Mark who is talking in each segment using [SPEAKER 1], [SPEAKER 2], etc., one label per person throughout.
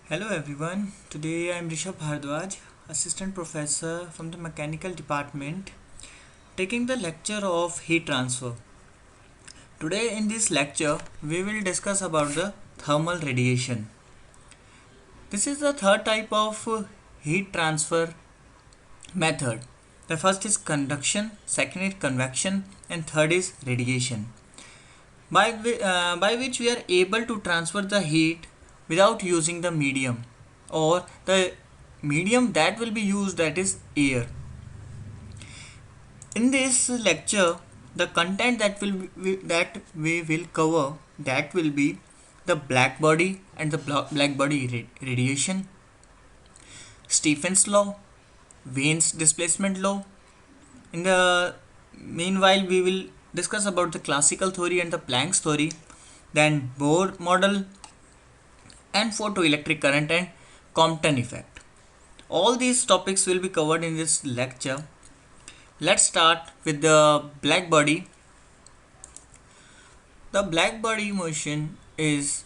[SPEAKER 1] Hello everyone, today I am Rishabh Bhardwaj, Assistant Professor from the Mechanical Department, taking the lecture of heat transfer. Today in this lecture, we will discuss about the thermal radiation. This is the third type of heat transfer method. The first is conduction, second is convection, and third is radiation, by which we are able to transfer the heat without using the medium or the medium that will be used, that is air. In this lecture, the content that we will cover, that will be the black body and the black body radiation, Stephen's law, Wayne's displacement law. In the meanwhile, we will discuss about the classical theory and the Planck's theory, then Bohr model and photoelectric current and Compton effect. All these topics will be covered in this lecture. Let's start with the black body. The black body motion is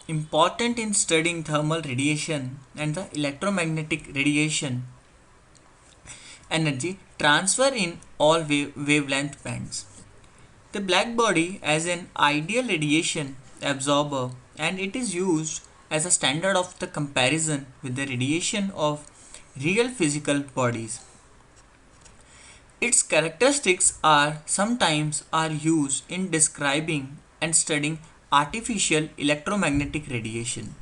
[SPEAKER 1] important in studying thermal radiation and the electromagnetic radiation energy transfer in all wavelength bands. The black body as an ideal radiation absorber, and it is used as a standard of the comparison with the radiation of real physical bodies. Its characteristics are sometimes are used in describing and studying artificial electromagnetic radiation.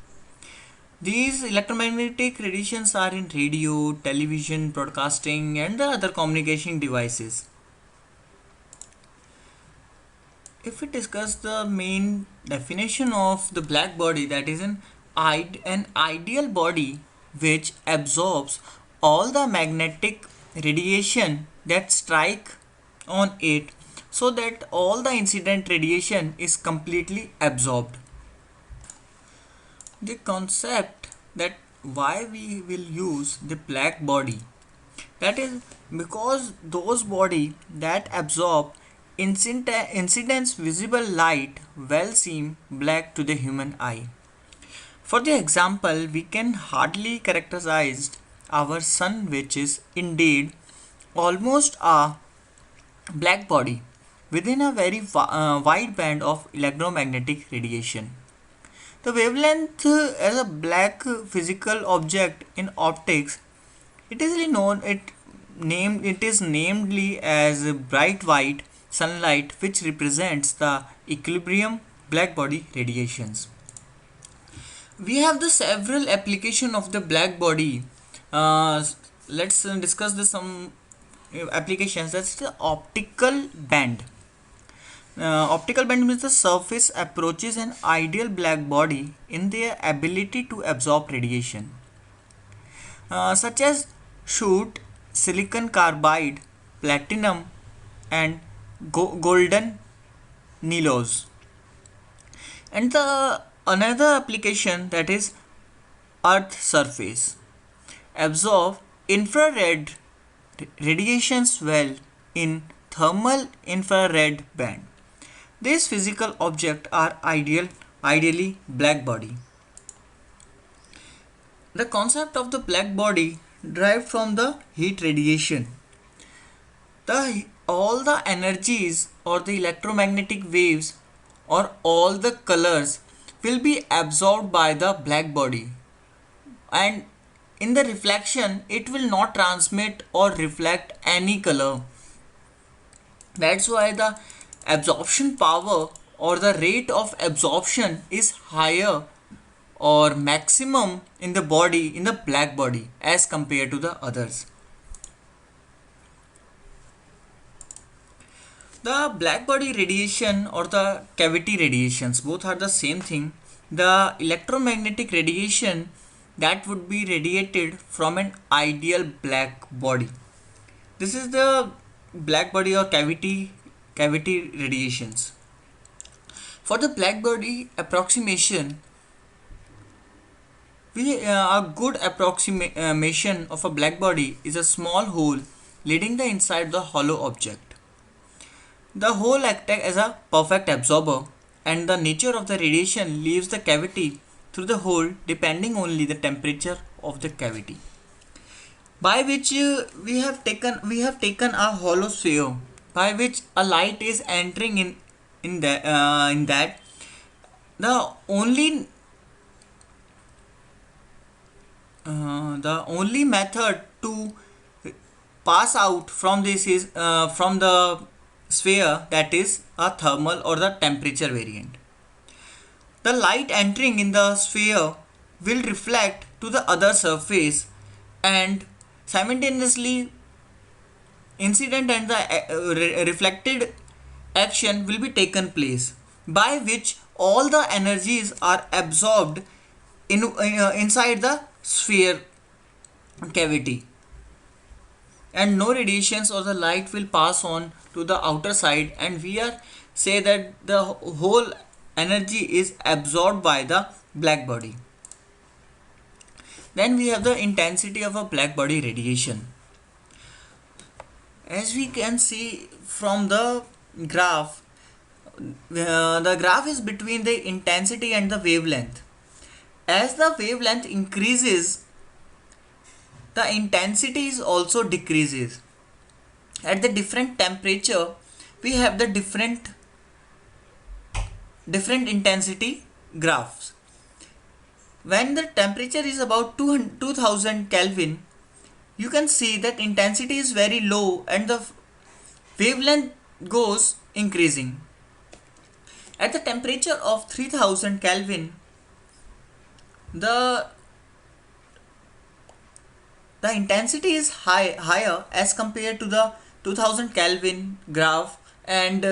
[SPEAKER 1] These electromagnetic radiations are in radio, television, broadcasting, and the other communication devices. If we discuss the main definition of the black body, that is an ideal body which absorbs all the magnetic radiation that strike on it, so that all the incident radiation is completely absorbed. The concept that why we will use the black body, that is because those body that absorb incidence visible light will seem black to the human eye. For the example, we can hardly characterize our sun, which is indeed almost a black body within a very wide band of electromagnetic radiation. The wavelength as a black physical object in optics, it is namely as bright white sunlight, which represents the equilibrium black body radiations. We have the several application of the black body. Let's discuss some applications. That's the optical band. Optical band means the surface approaches an ideal black body in their ability to absorb radiation, such as soot, silicon carbide, platinum, and golden nilos. And the another application, that is earth surface, absorb infrared radiations well in thermal infrared band. These physical objects are ideally black body. The concept of the black body derived from the heat radiation. All the energies or the electromagnetic waves or all the colors will be absorbed by the black body, and in the reflection it will not transmit or reflect any color. That's why the absorption power or the rate of absorption is higher or maximum in the body, in the black body, as compared to the others. The black body radiation or the cavity radiations, both are the same thing. The electromagnetic radiation that would be radiated from an ideal black body. This is the black body or cavity radiations. For the black body approximation, a good approximation of a black body is a small hole leading the inside the hollow object. The hole acts as a perfect absorber, and the nature of the radiation leaves the cavity through the hole depending only the temperature of the cavity. By which we have taken a hollow sphere by which a light is entering in that the only the only method to pass out from this is from the sphere, that is a thermal or the temperature variant. The light entering in the sphere will reflect to the other surface, and simultaneously incident and the reflected action will be taken place, by which all the energies are absorbed inside the sphere cavity, and no radiations or the light will pass on to the outer side, and we are say that the whole energy is absorbed by the black body. Then we have the intensity of a black body radiation. As we can see from the graph, the graph is between the intensity and the wavelength. As the wavelength increases, the intensity is also decreases. At the different temperature, we have the different intensity graphs. When the temperature is about 2000 Kelvin, you can see that intensity is very low and the wavelength goes increasing. At the temperature of 3000 Kelvin, the intensity is higher as compared to the 2000 Kelvin graph, and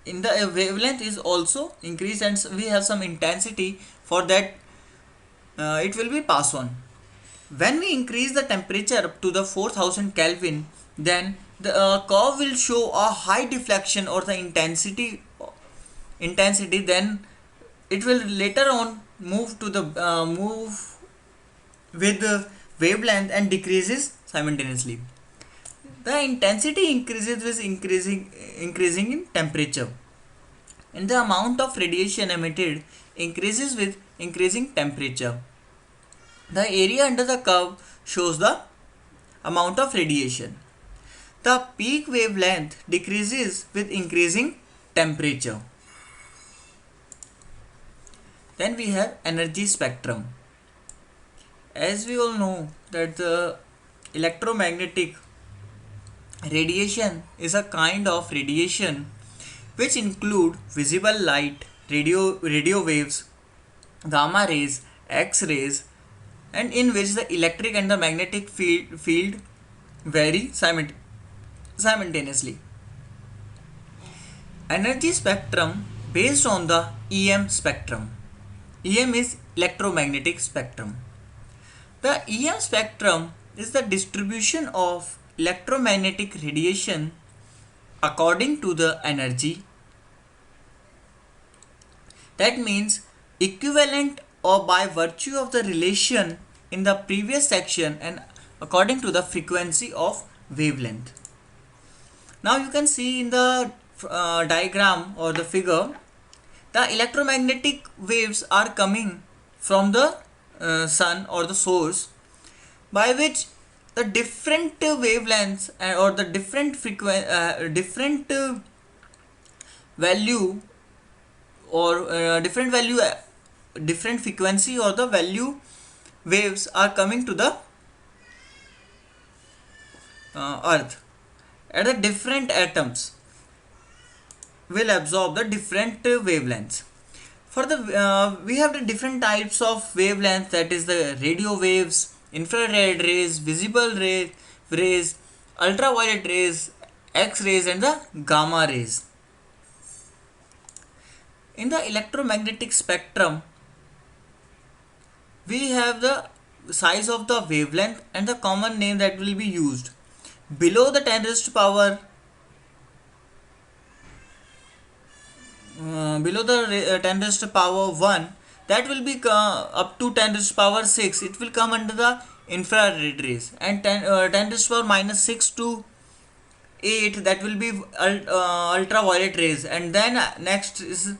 [SPEAKER 1] in the wavelength is also increased, and we have some intensity for that, it will be pass on. When we increase the temperature up to the 4000 Kelvin, then the curve will show a high deflection or the intensity, then it will later on move to the move with the wavelength and decreases simultaneously. The intensity increases with increasing in temperature, and the amount of radiation emitted increases with increasing temperature. The area under the curve shows the amount of radiation. The peak wavelength decreases with increasing temperature. Then we have energy spectrum. As we all know that the electromagnetic radiation is a kind of radiation which include visible light, radio waves, gamma rays, X-rays, and in which the electric and the magnetic field vary simultaneously. Energy spectrum based on the EM spectrum. EM is electromagnetic spectrum. The EM spectrum is the distribution of electromagnetic radiation according to the energy. That means equivalent or by virtue of the relation in the previous section and according to the frequency of wavelength. Now you can see in the diagram or the figure, the electromagnetic waves are coming from the sun or the source, by which the different wavelengths or the different value or different frequency or the value waves are coming to the earth, and the different atoms will absorb the different wavelengths. For the we have the different types of wavelengths, that is the radio waves, infrared rays, visible rays, ultraviolet rays, X-rays, and the gamma rays. In the electromagnetic spectrum, we have the size of the wavelength and the common name that will be used. Below the 10 raised to power below the 10 raised to power 1, that will be up to 10 raised to power 6, it will come under the infrared rays, and 10 raised to power minus 6 to 8, that will be ultraviolet rays, and then next is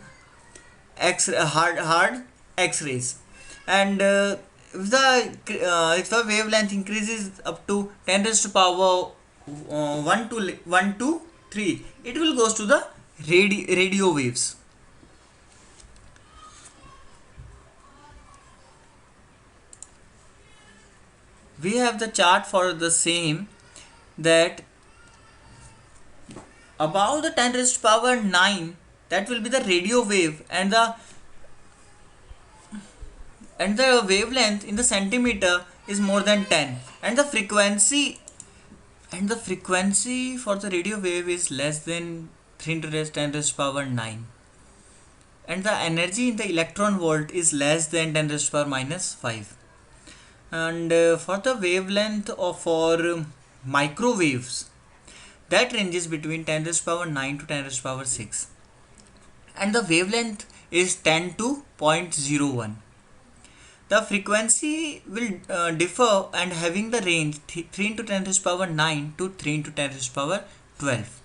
[SPEAKER 1] hard X-rays. And if the wavelength increases up to 10 raised to power 1 to 3, it will goes to the radio waves. We have the chart for the same, that above the 10 raised to power 9, that will be the radio wave, and the wavelength in the centimeter is more than 10, and the frequency for the radio wave is less than 3 into 10 raised to power 9, and the energy in the electron volt is less than 10 raised to power minus 5. And for the wavelength for microwaves, that ranges between 10 raised to power 9 to 10 raised to power 6, and the wavelength is 10 to 0.01. The frequency will differ and having the range 3 into 10 raised to power 9 to 3 into 10 raised to power 12,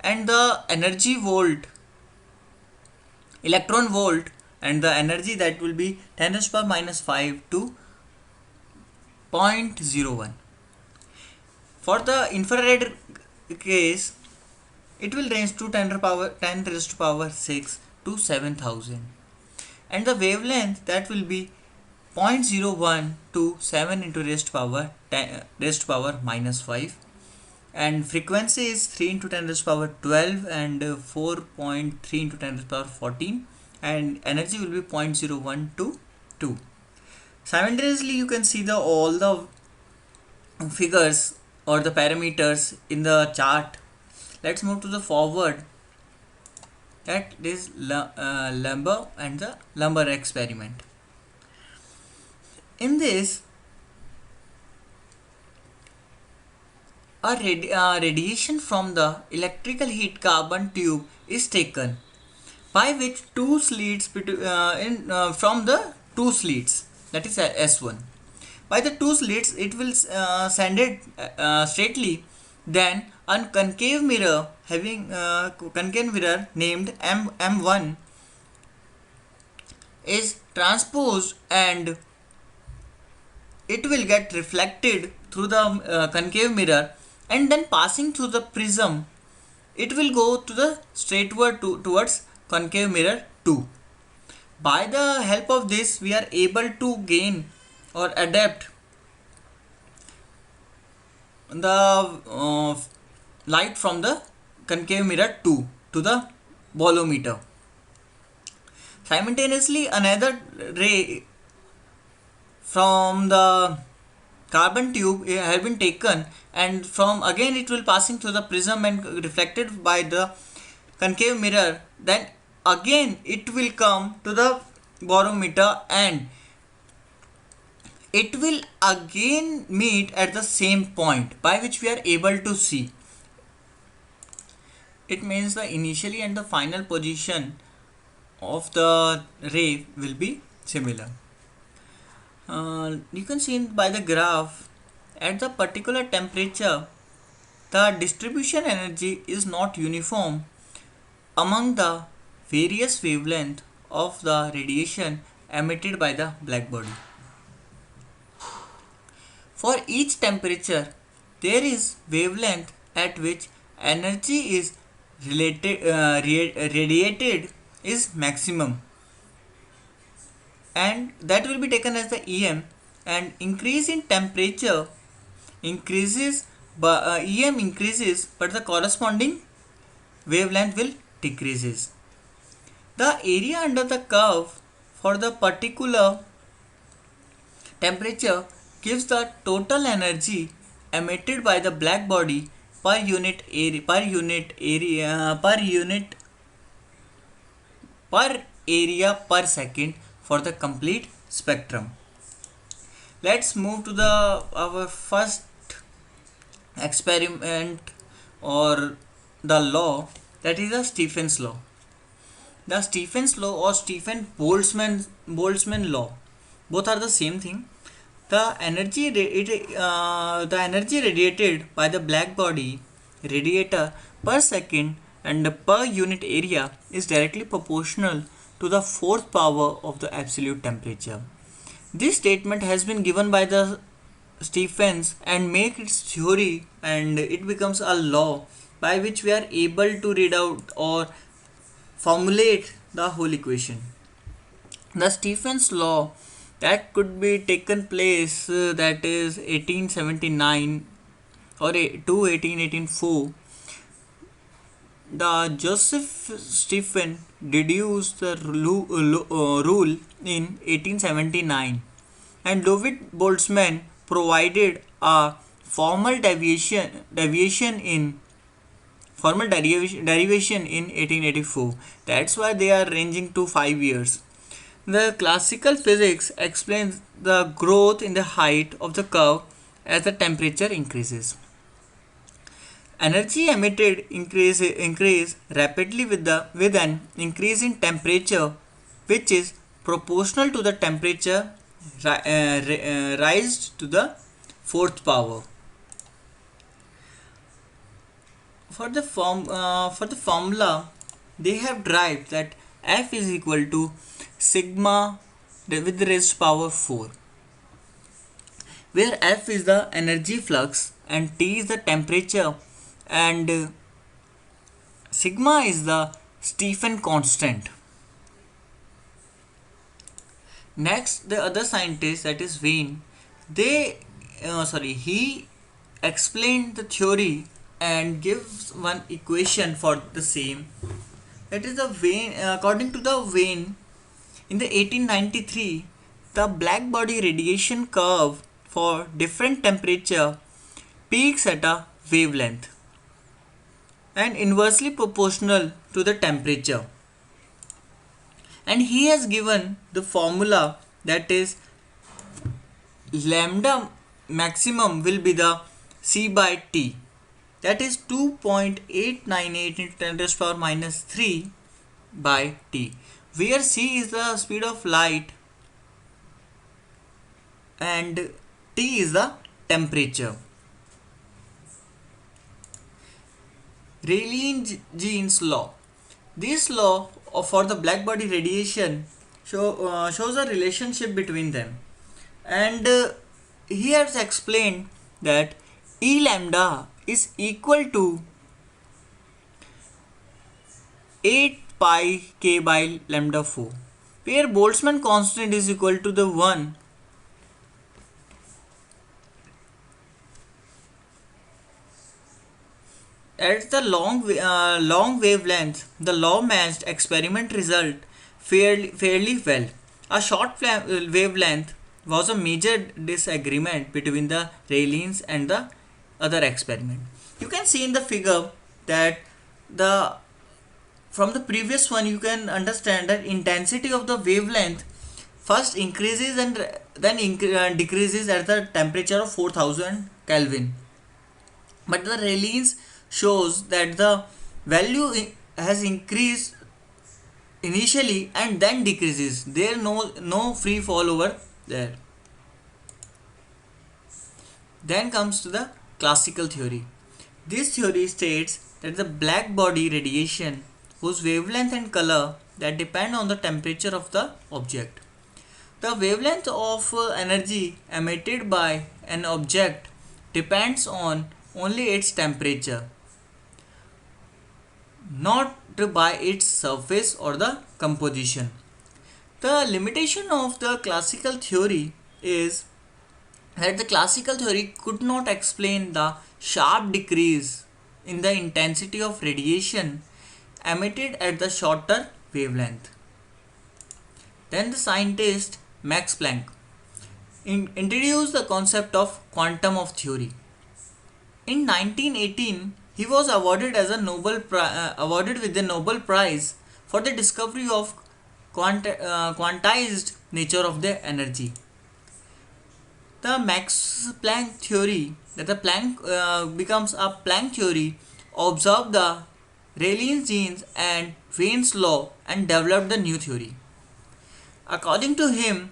[SPEAKER 1] and the energy volt, electron volt, and the energy, that will be 10 raised to power minus 5 to 0.01. For the infrared case, it will range to 10 raised to power 6 to 7000, and the wavelength, that will be 0.01 to 7 into raised to power 10 raised to power minus 5, and frequency is 3 into 10 raised to power 12 and 4.3 into 10 raised to power 14, and energy will be 0.01 to 2. Simultaneously, you can see all the figures or the parameters in the chart. Let's move to the forward. That is Lumber and the Lumber experiment. In this, a radiation from the electrical heat carbon tube is taken, by which two slits from the two slits, that is S1. By the two slits, it will send it straightly. Then a concave mirror named M1 is transposed, and it will get reflected through the concave mirror, and then passing through the prism, it will go to the straightward towards concave mirror 2. By the help of this, we are able to gain or adapt the light from the concave mirror 2 to the bolometer. Simultaneously, another ray from the carbon tube has been taken, and from again it will passing through the prism and reflected by the concave mirror. Then again it will come to the barometer, and it will again meet at the same point, by which we are able to see. It means the initially and the final position of the ray will be similar. You can see by the graph, at the particular temperature, the distribution energy is not uniform among the various wavelengths of the radiation emitted by the black body. For each temperature, there is wavelength at which energy is radiated is maximum, and that will be taken as the EM. And increase in temperature increases, EM increases, but the corresponding wavelength will decreases. The area under the curve for the particular temperature gives the total energy emitted by the black body per unit area per second for the complete spectrum. Let's move to our first experiment or the law, that is the Stephen's law. The Stephen's law or Stephen-Boltzmann law, both are the same thing. The energy radiated by the black body radiator per second and per unit area is directly proportional to the fourth power of the absolute temperature. This statement has been given by the Stephens and make its theory, and it becomes a law by which we are able to read out or formulate the whole equation. The Stephens law that could be taken place, that is 1879 or to 1884. The Joseph Stephen deduced the rule in 1879, and David Boltzmann provided a formal derivation in 1884. That's why they are ranging to 5 years. The classical physics explains the growth in the height of the curve as the temperature increases. Energy emitted increase rapidly with an increase in temperature, which is proportional to the temperature raised to the fourth power. For the formula, they have derived that F is equal to sigma with raised power 4, where F is the energy flux and T is the temperature, and sigma is the Stephen constant. Next, the other scientist, that is Wien, he explained the theory and gives one equation for the same. That is the Wien. According to the Wien, in the 1893, the black body radiation curve for different temperature peaks at a wavelength and inversely proportional to the temperature. And he has given the formula, that is lambda maximum will be the C by T, that is 2.898 into 10 raised power minus 3 by T, where C is the speed of light and T is the temperature. Rayleigh-Jeans law. This law for the black body radiation shows a relationship between them, and he has explained that E lambda is equal to 8 pi k by lambda 4, where Boltzmann constant is equal to the 1. At the long wavelength, the law matched experiment result fairly well. A short wavelength was a major disagreement between the Rayleighs and the other experiment. You can see in the figure that from the previous one you can understand that intensity of the wavelength first increases and then decreases at the temperature of 4000 Kelvin. But the Rayleighs shows that the value has increased initially and then decreases. There no free fall over there. Then comes to the classical theory. This theory states that the black body radiation whose wavelength and color that depend on the temperature of the object. The wavelength of energy emitted by an object depends on only its temperature, not by its surface or the composition. The limitation of the classical theory is that the classical theory could not explain the sharp decrease in the intensity of radiation emitted at the shorter wavelength. Then the scientist Max Planck introduced the concept of quantum of theory. In 1918, he was awarded with the Nobel Prize for the discovery of quantized nature of the energy. The Max Planck theory, that the Planck becomes a Planck theory, observed the Rayleigh-Jeans and Wien's law and developed the new theory. According to him,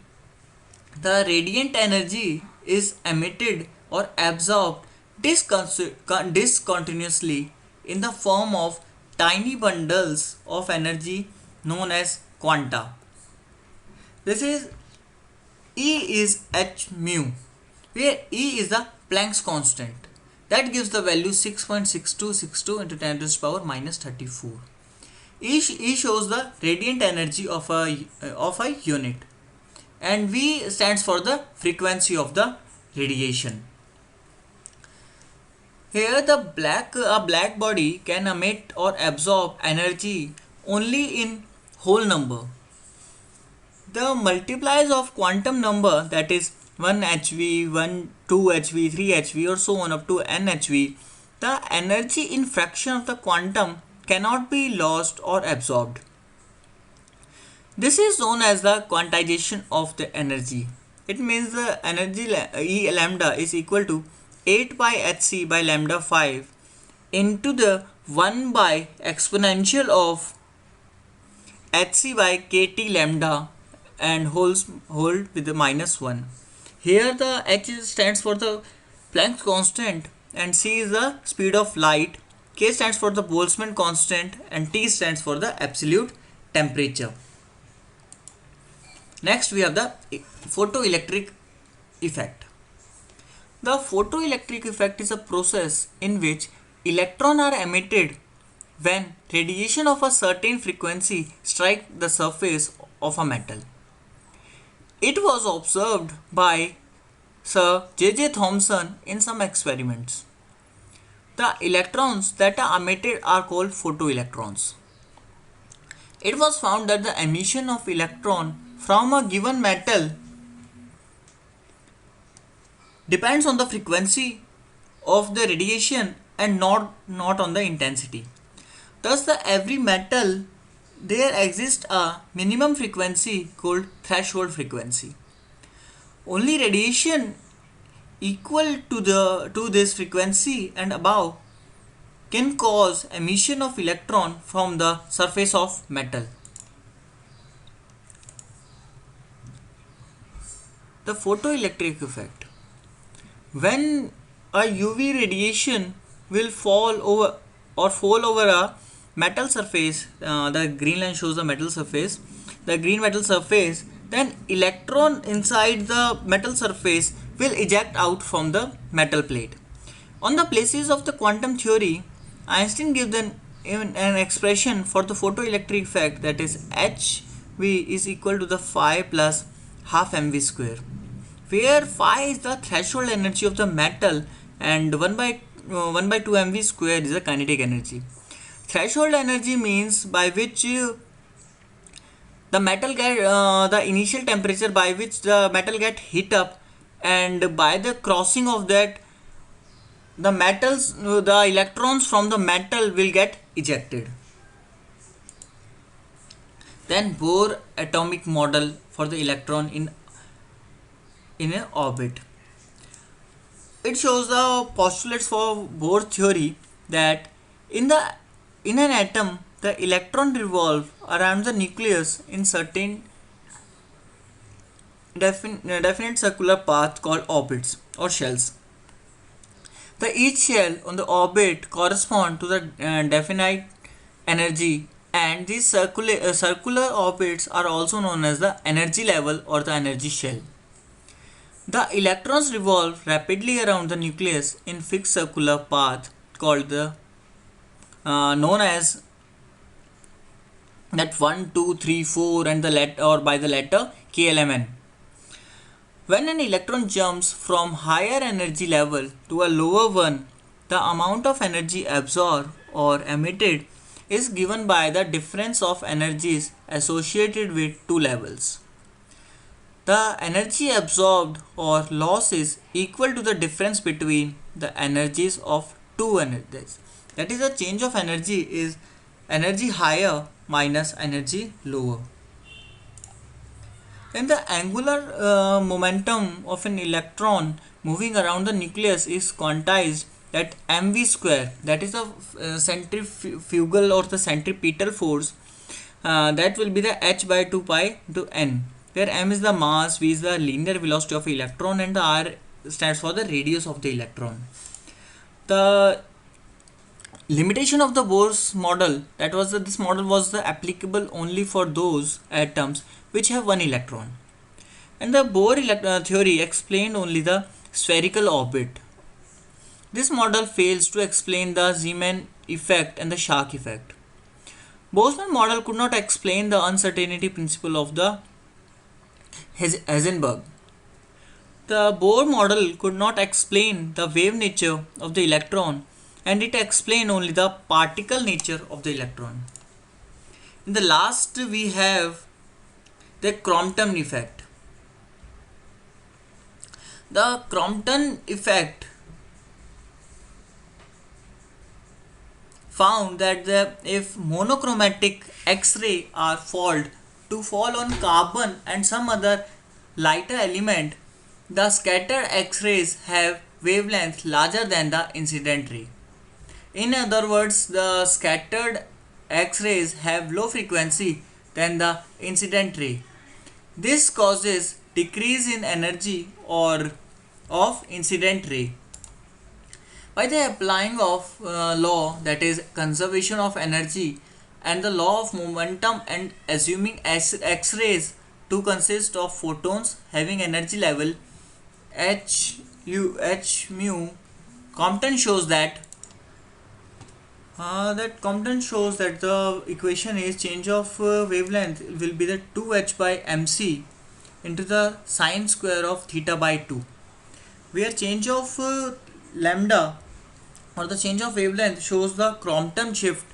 [SPEAKER 1] the radiant energy is emitted or absorbed discontinuously in the form of tiny bundles of energy known as quanta. This is E is h mu, where E is the Planck's constant. That gives the value 6.6262 into 10 to the power minus 34. E shows the radiant energy of a unit, and V stands for the frequency of the radiation. Here a black body can emit or absorb energy only in whole number. The multipliers of quantum number, that is 1 HV, 1, 2 HV, 3 HV or so on up to n HV, the energy in fraction of the quantum cannot be lost or absorbed. This is known as the quantization of the energy. It means the energy E lambda is equal to 8 by hc by lambda 5 into the 1 by exponential of hc by kt lambda and hold with the minus 1. Here the h stands for the Planck's constant and c is the speed of light, k stands for the Boltzmann constant and t stands for the absolute temperature. Next we have the photoelectric effect. The photoelectric effect is a process in which electrons are emitted when radiation of a certain frequency strikes the surface of a metal. It was observed by Sir J.J. Thomson in some experiments. The electrons that are emitted are called photoelectrons. It was found that the emission of electron from a given metal depends on the frequency of the radiation and not on the intensity. Thus, every metal there exists a minimum frequency called threshold frequency. Only radiation equal to this frequency and above can cause emission of electron from the surface of metal. The photoelectric effect. When a UV radiation will fall over a metal surface, the green line shows the metal surface, the green metal surface, then electron inside the metal surface will eject out from the metal plate. On the basis of the quantum theory, Einstein gives an expression for the photoelectric effect, that is HV is equal to the phi plus half mv square, where phi is the threshold energy of the metal and 1 by 2 mv square is the kinetic energy. Threshold energy means by which the metal get the initial temperature by which the metal get heat up, and by the crossing of that the electrons from the metal will get ejected. Then Bohr atomic model for the electron in an orbit. It shows the postulates for Bohr theory that in an atom the electron revolve around the nucleus in certain definite circular path called orbits or shells. Each shell on the orbit correspond to the definite energy, and these circular orbits are also known as the energy level or the energy shell. The electrons revolve rapidly around the nucleus in fixed circular path called the known as that 1, 2, 3, 4 and the letter or by the letter KLMN. When an electron jumps from higher energy level to a lower one, the amount of energy absorbed or emitted is given by the difference of energies associated with two levels. The energy absorbed or loss is equal to the difference between the energies of two energies. That is, the change of energy is energy higher minus energy lower. Then the angular momentum of an electron moving around the nucleus is quantized at mv square, that is the centrifugal or the centripetal force, that will be the h by 2 pi into n, where m is the mass, v is the linear velocity of electron and the r stands for the radius of the electron. The limitation of the Bohr's model, that was that this model was the applicable only for those atoms which have one electron, and the theory explained only the spherical orbit. This model fails to explain the Zeeman effect and the Shark effect. Boltzmann model could not explain the uncertainty principle of the Heisenberg. The Bohr model could not explain the wave nature of the electron, and it explained only the particle nature of the electron. In the last, we have the Crompton effect. The Crompton effect found that if monochromatic X-ray are to fall on carbon and some other lighter element, the scattered X-rays have wavelength larger than the incident ray. In other words, the scattered X-rays have low frequency than the incident ray. This causes decrease in energy or of incident ray. By the applying of law, that is conservation of energy, and the law of momentum, and assuming X-rays to consist of photons having energy level h mu, Compton shows that the equation is change of wavelength will be the 2h by mc into the sine square of theta by 2, where change of lambda or the change of wavelength shows the Crompton shift,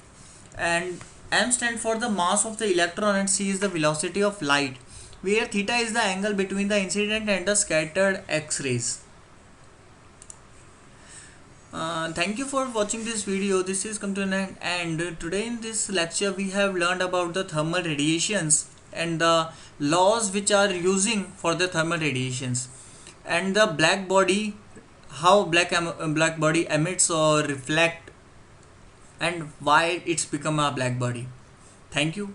[SPEAKER 1] and m stands for the mass of the electron and c is the velocity of light, where theta is the angle between the incident and the scattered X-rays. Thank you for watching this video. This is come to an end, and today in this lecture we have learned about the thermal radiations and the laws which are using for the thermal radiations, and the black body, how black body emits or reflect, and why it's become a black body. Thank you.